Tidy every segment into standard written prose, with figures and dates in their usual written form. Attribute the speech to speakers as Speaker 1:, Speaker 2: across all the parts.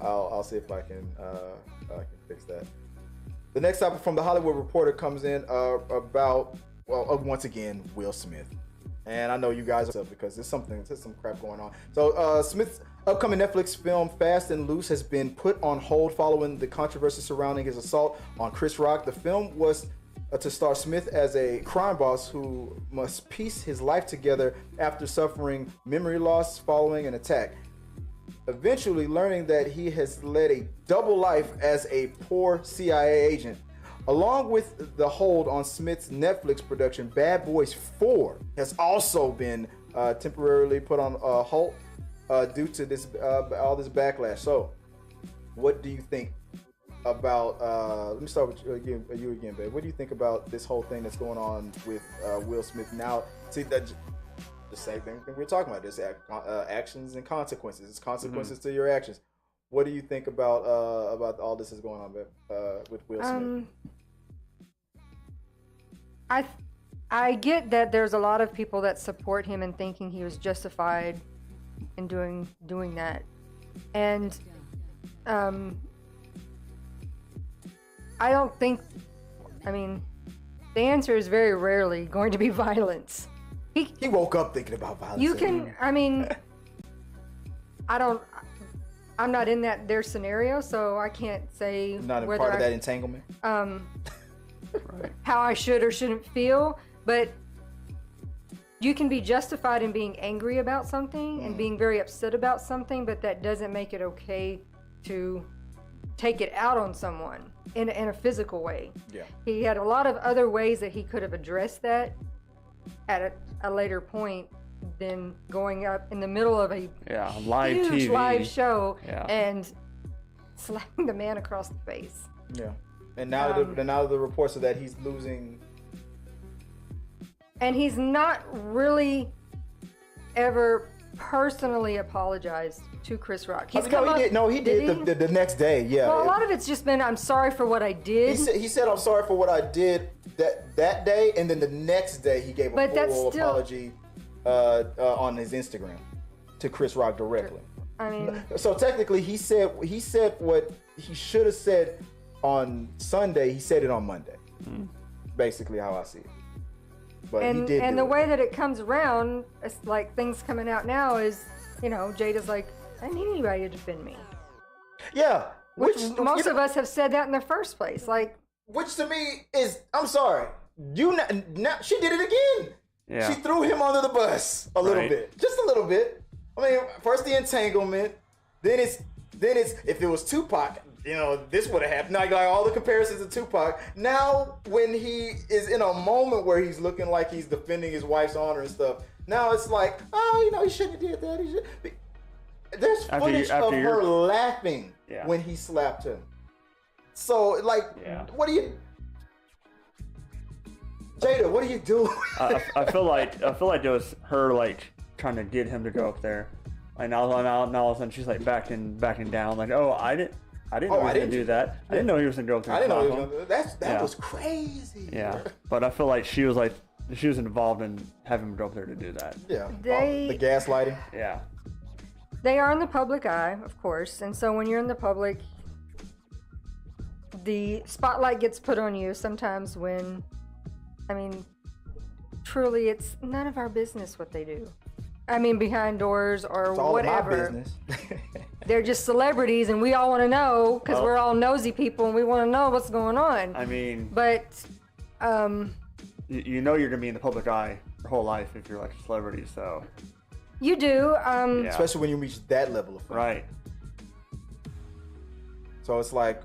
Speaker 1: I'll see if I can fix that. The next topic from the Hollywood Reporter comes in about once again Will Smith, and I know you guys are because there's some crap going on. So Smith's upcoming Netflix film Fast and Loose has been put on hold following the controversy surrounding his assault on Chris Rock. The film was to star Smith as a crime boss who must piece his life together after suffering memory loss following an attack, eventually learning that he has led a double life as a poor CIA agent. Along with the hold on Smith's Netflix production, Bad Boys 4 has also been temporarily put on hold due to this all this backlash. So, what do you think about? Let me start with you again, babe. What do you think about this whole thing that's going on with Will Smith now? See that. The same thing we're talking about. There's actions and consequences. It's consequences to your actions. What do you think about all this is going on with Will Smith?
Speaker 2: I get that there's a lot of people that support him and thinking he was justified in doing that, and I don't think. I mean, the answer is very rarely going to be violence.
Speaker 1: He woke up thinking about violence.
Speaker 2: You can, I mean, I'm not in their scenario, so I can't say
Speaker 1: not a part of that entanglement.
Speaker 3: Right.
Speaker 2: How I should or shouldn't feel, but you can be justified in being angry about something and being very upset about something, but that doesn't make it okay to take it out on someone in a physical way.
Speaker 1: Yeah.
Speaker 2: He had a lot of other ways that he could have addressed that at a later point than going up in the middle of a
Speaker 3: live
Speaker 2: huge
Speaker 3: TV.
Speaker 2: live show
Speaker 3: Yeah.
Speaker 2: and slapping the man across the face.
Speaker 1: Yeah. And now the reports are that he's losing.
Speaker 2: And he's not really ever personally apologized to Chris Rock. He
Speaker 1: did the next day. Yeah.
Speaker 2: Well, a lot of it's just been, I'm sorry for what I did.
Speaker 1: He said, I'm sorry for what I did that day, and then the next day he gave a full apology on his Instagram to Chris Rock directly.
Speaker 2: I mean,
Speaker 1: so technically, he said what he should have said on Sunday. He said it on Monday. Basically, how I see it. But he did.
Speaker 2: And the way that it comes around, it's like things coming out now is, Jada's like, I didn't need anybody to defend me.
Speaker 1: Yeah.
Speaker 2: Which most of us have said that in the first place. Like,
Speaker 1: which to me is, I'm sorry, she did it again.
Speaker 3: Yeah.
Speaker 1: She threw him under the bus a little bit, just a little bit. I mean, first the entanglement, then it's if it was Tupac, this would have happened. Like all the comparisons to Tupac. Now, when he is in a moment where he's looking like he's defending his wife's honor and stuff, now it's like, he shouldn't have did that. There's footage of her laughing when he slapped him. So, what do you... Jada, what are you doing?
Speaker 3: I feel like it was her trying to get him to go up there. Like now all of a sudden she's backing down. Like, oh, I didn't know he was gonna do that. I didn't know he was gonna go up there.
Speaker 1: I didn't know he was gonna do that. That was crazy.
Speaker 3: Yeah, but I feel like she was involved in having him go up there to do that.
Speaker 1: Yeah, the gaslighting.
Speaker 3: Yeah,
Speaker 2: they are in the public eye, of course, and so when you're in the public, the spotlight gets put on you sometimes when, truly, it's none of our business what they do. Behind doors or
Speaker 1: it's all
Speaker 2: whatever.
Speaker 1: Of my business.
Speaker 2: They're just celebrities, and we all want to know because we're all nosy people, and we want to know what's going on. But
Speaker 3: you're gonna be in the public eye your whole life if you're a celebrity. So
Speaker 2: you do,
Speaker 1: especially when you reach that level of fame.
Speaker 3: Right.
Speaker 1: So it's like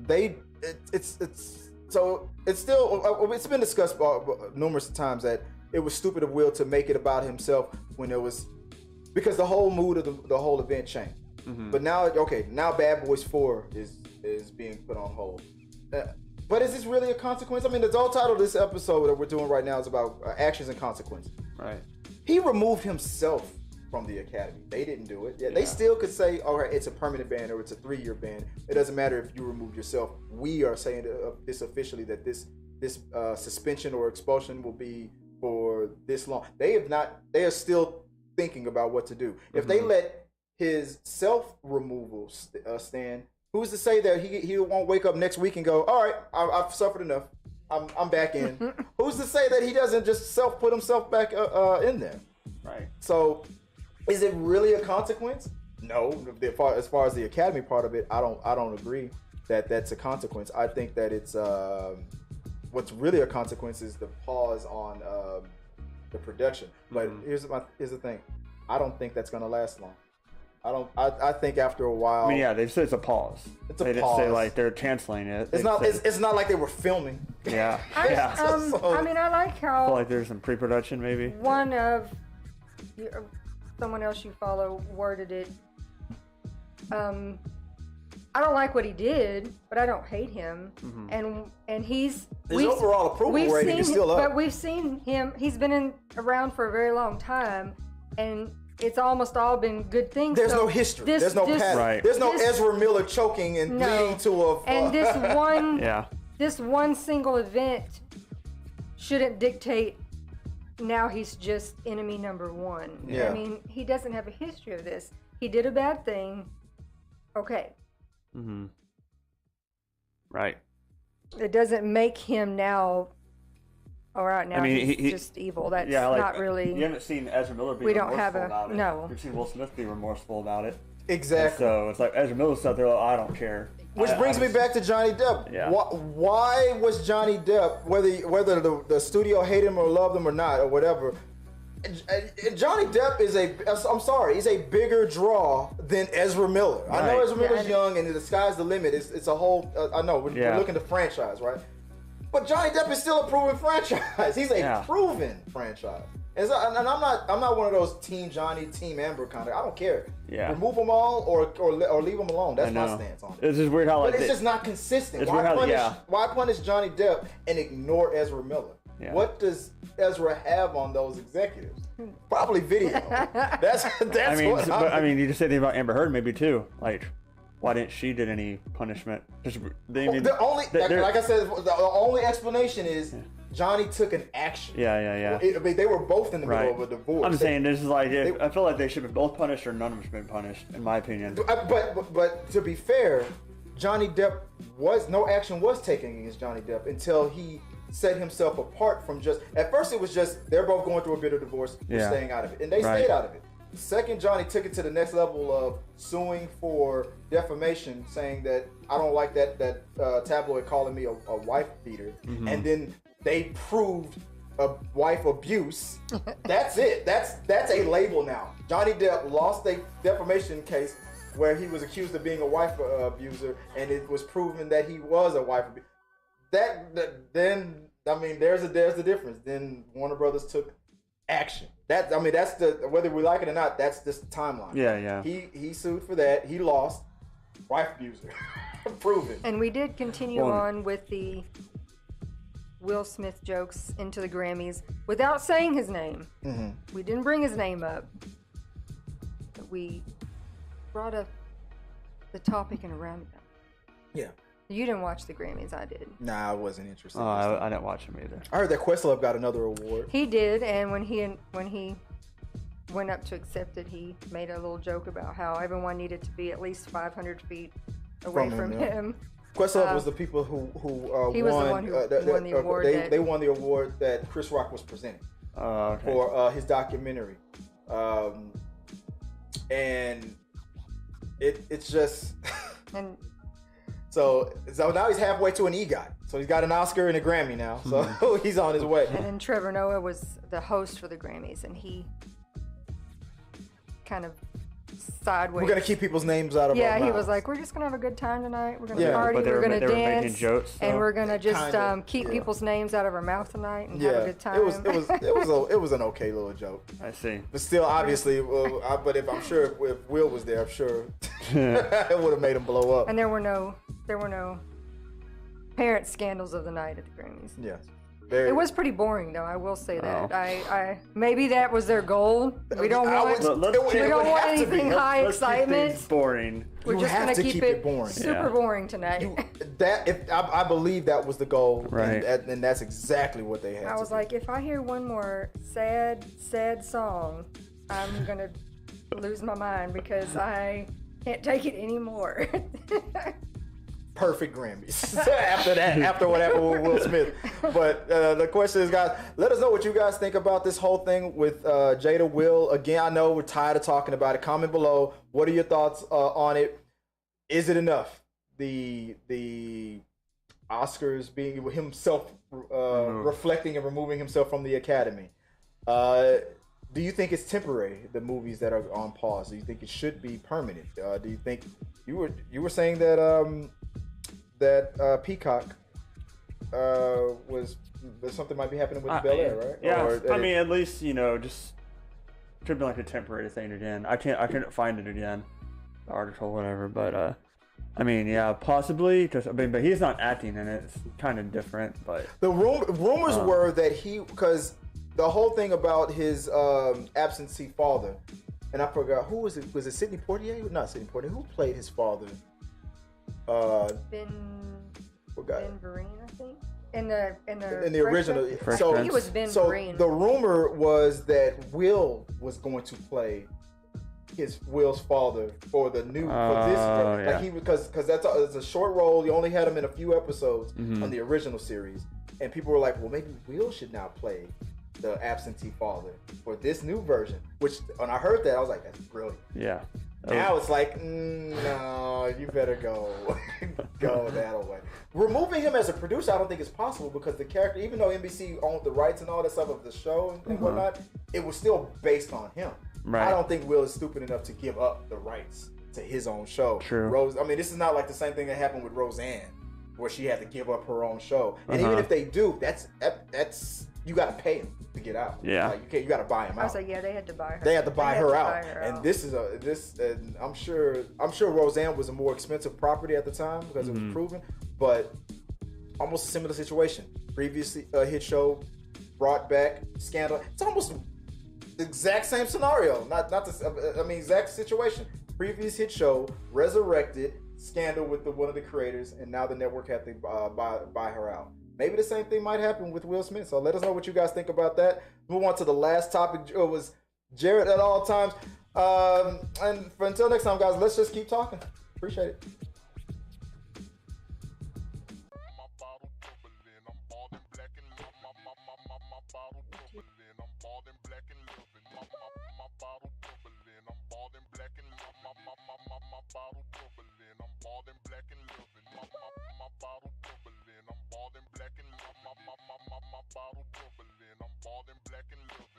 Speaker 1: it's been discussed numerous times that it was stupid of Will to make it about himself when it was, because the whole mood of the whole event changed. Mm-hmm. But now Bad Boys 4 is being put on hold. But is this really a consequence? The whole title of this episode that we're doing right now is about actions and consequences.
Speaker 3: Right.
Speaker 1: He removed himself from the academy. They didn't do it. Yeah. They still could say, all right, it's a permanent ban or it's a 3-year ban. It doesn't matter if you removed yourself. We are saying this officially that this suspension or expulsion will be for this long. They are still thinking about what to do. If they let his self removal stand, who's to say that he won't wake up next week and go, all right, I've suffered enough. I'm back in. Who's to say that he doesn't just put himself back in there?
Speaker 3: Right.
Speaker 1: So, is it really a consequence? No. As far as the academy part of it, I don't agree that that's a consequence. I think that it's what's really a consequence is the pause on the production. But here's the thing. I don't think that's gonna last long. I think after a while.
Speaker 3: I mean, yeah, they said it's a pause.
Speaker 1: They
Speaker 3: didn't say like they're canceling it.
Speaker 1: It's not like they were filming.
Speaker 3: Yeah.
Speaker 2: I mean, I like how.
Speaker 3: I feel like there's some pre-production maybe.
Speaker 2: One of someone else you follow worded it. I don't like what he did, but I don't hate him. And his
Speaker 1: overall approval rating is still up.
Speaker 2: But we've seen him. He's been around for a very long time, and it's almost all been good things.
Speaker 1: There's no history. There's no pattern.
Speaker 3: Right.
Speaker 1: There's no Ezra Miller choking and leading to a.
Speaker 2: And this one,
Speaker 3: yeah.
Speaker 2: This one single event shouldn't dictate. Now he's just enemy number one.
Speaker 1: Yeah.
Speaker 2: I mean, he doesn't have a history of this. He did a bad thing. Okay.
Speaker 3: Right.
Speaker 2: It doesn't make him now. All right, now he's just evil. That's not really.
Speaker 3: You haven't seen Ezra Miller be
Speaker 2: remorseful
Speaker 3: about it.
Speaker 2: No.
Speaker 3: You've seen Will Smith be remorseful about it.
Speaker 1: Exactly.
Speaker 3: And so it's like Ezra Miller stuff. They're like, I don't care.
Speaker 1: Which brings me back to Johnny Depp.
Speaker 3: Yeah.
Speaker 1: Why was Johnny Depp, whether the studio hated him or loved him or not or whatever, Johnny Depp is he's a bigger draw than Ezra Miller. Right. I know Ezra Miller's young and the sky's the limit. It's a whole, I know, we're looking to franchise, right? But Johnny Depp is still a proven franchise. He's a proven franchise. And I'm not one of those Team Johnny, Team Amber kind of. I don't care.
Speaker 3: Yeah.
Speaker 1: Remove them all or leave them alone. That's my stance on it.
Speaker 3: It's just weird how
Speaker 1: but it's just not consistent. Why punish Johnny Depp and ignore Ezra Miller? Yeah. What does Ezra have on those executives? Probably video. That's
Speaker 3: I mean, you just said anything about Amber Heard maybe too. Like, why didn't she get any punishment?
Speaker 1: Like I said, the only explanation is Johnny took an action.
Speaker 3: Yeah.
Speaker 1: I mean, they were both in the middle of a divorce.
Speaker 3: I'm saying this is like, I feel like they should be both punished or none of them should be punished, in my opinion.
Speaker 1: But to be fair, Johnny Depp no action was taken against Johnny Depp until he set himself apart from at first it was just, they're both going through a bitter divorce, we're staying out of it. And they stayed out of it. Second, Johnny took it to the next level of suing for defamation, saying that I don't like that tabloid calling me a wife beater. And then they proved a wife abuse. That's it. That's a label now. Johnny Depp lost a defamation case where he was accused of being a wife abuser, and it was proven that he was a wife abuser. Then there's the difference. Then Warner Brothers took action. That's whether we like it or not, that's just the timeline.
Speaker 3: Yeah.
Speaker 1: He sued for that. He lost. Wife abuser. Proven.
Speaker 2: And we did continue on with the Will Smith jokes into the Grammys without saying his name. We didn't bring his name up. But we brought up the topic in a roundabout.
Speaker 1: Yeah.
Speaker 2: You didn't watch the Grammys, I did.
Speaker 1: Nah, I wasn't interested.
Speaker 3: I didn't watch him either.
Speaker 1: I heard that Questlove got another award.
Speaker 2: He did, and when he went up to accept it, he made a little joke about how everyone needed to be at least 500 feet away from him.
Speaker 1: Questlove was the people who
Speaker 2: he was the one who won the award.
Speaker 1: They won the award that Chris Rock was presenting for his documentary, and it's just
Speaker 2: and.
Speaker 1: So now he's halfway to an EGOT. So he's got an Oscar and a Grammy now. So he's on his way.
Speaker 2: And then Trevor Noah was the host for the Grammys, and he kind of sideways.
Speaker 1: We're gonna keep people's names out of our mouths.
Speaker 2: He was like, we're just gonna have a good time tonight. We're gonna party. We're gonna dance,
Speaker 3: jokes,
Speaker 2: and we're gonna just keep people's names out of our mouth tonight and have a good time.
Speaker 1: It was an okay little joke.
Speaker 3: I see.
Speaker 1: But still, obviously, but if Will was there, I'm sure it would have made him blow up.
Speaker 2: And there were no parent scandals of the night at the Grammys.
Speaker 1: Yeah.
Speaker 2: It was pretty boring, though. I will say that. I maybe that was their goal. We don't want anything high excitement.
Speaker 3: Keep things boring.
Speaker 2: We're just gonna keep it boring. Super boring tonight.
Speaker 1: I believe that was the goal,
Speaker 3: right?
Speaker 1: And that's exactly what they had.
Speaker 2: I was like, if I hear one more sad song, I'm gonna lose my mind because I can't take it anymore.
Speaker 1: Perfect Grammys after that, after what happened with Will Smith. But the question is, guys, let us know what you guys think about this whole thing with Jada Will. Again, I know we're tired of talking about it. Comment below. What are your thoughts on it? Is it enough? The Oscars being himself reflecting and removing himself from the Academy. Do you think it's temporary? The movies that are on pause. Do you think it should be permanent? Do you think you were saying that Peacock was something might be happening with Bel Air, right?
Speaker 3: Yeah,
Speaker 1: or,
Speaker 3: I mean, at least just should be like a temporary thing again. I couldn't find it again, the article, whatever. But I mean, yeah, possibly. But he's not acting in it. It's kind of different. But
Speaker 1: the rumors were that because the whole thing about his absentee father, and I forgot who was it. Was it Sidney Poitier? Not Sidney Poitier. Who played his father?
Speaker 2: Ben Vereen, I think. In the
Speaker 1: original.
Speaker 2: So I think it was Ben Vereen.
Speaker 1: The rumor was that Will was going to play Will's father for the new because it's a short role. You only had him in a few episodes on the original series, and people were like, well, maybe Will should now play the absentee father for this new version. Which when I heard that, I was like, that's brilliant.
Speaker 3: Yeah.
Speaker 1: Now it's like, no, you better go that away. Removing him as a producer, I don't think is possible because the character, even though NBC owned the rights and all that stuff of the show and whatnot, it was still based on him. Right. I don't think Will is stupid enough to give up the rights to his own show.
Speaker 3: True.
Speaker 1: I mean, this is not like the same thing that happened with Rosanne, where she had to give up her own show. And even if they do, that's you got to pay him to get out.
Speaker 3: Yeah.
Speaker 1: Like, you got to buy him out.
Speaker 2: I was like, yeah, they had to buy her.
Speaker 1: They had to buy her out. And this is and I'm sure Roseanne was a more expensive property at the time because it was proven, but almost a similar situation. Previously hit show brought back Scandal. It's almost the exact same scenario. Exact situation. Previous hit show resurrected Scandal with one of the creators, and now the network had to buy her out. Maybe the same thing might happen with Will Smith. So let us know what you guys think about that. Move on to the last topic. It was Jared at all times. And until next time, guys, let's just keep talking. Appreciate it. Bottle bubbling, I'm bald and black and loving. My bottle bubbling, I'm bald and black and loving.